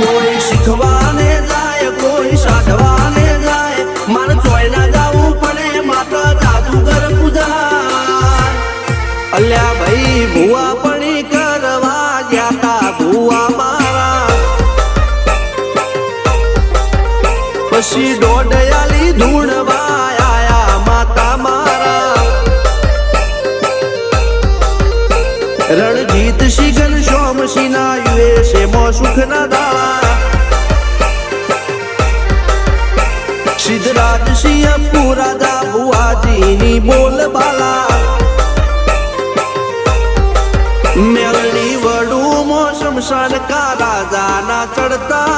કોઈ શીખવાને જાય કોઈ સાધવાને જાય મારે ચોય ના જવું પડે માતા જાદુગર પૂજા અલ્યા ભાઈ ભુવા પણી કરવા ગયા ભુવા મારા પછી દોડયાલી ધૂણવા આયા માતા મારા રણજીત સિંહ ઘનશ્યામ સિંહ ના યુએસે મો સુખ ના દાળા સિદ્ધરાજ સિંહ પુરાજા ભુવાજી ની બોલ બાલા મેલની વડું મો શમશાન કા રાજા ના ચડતા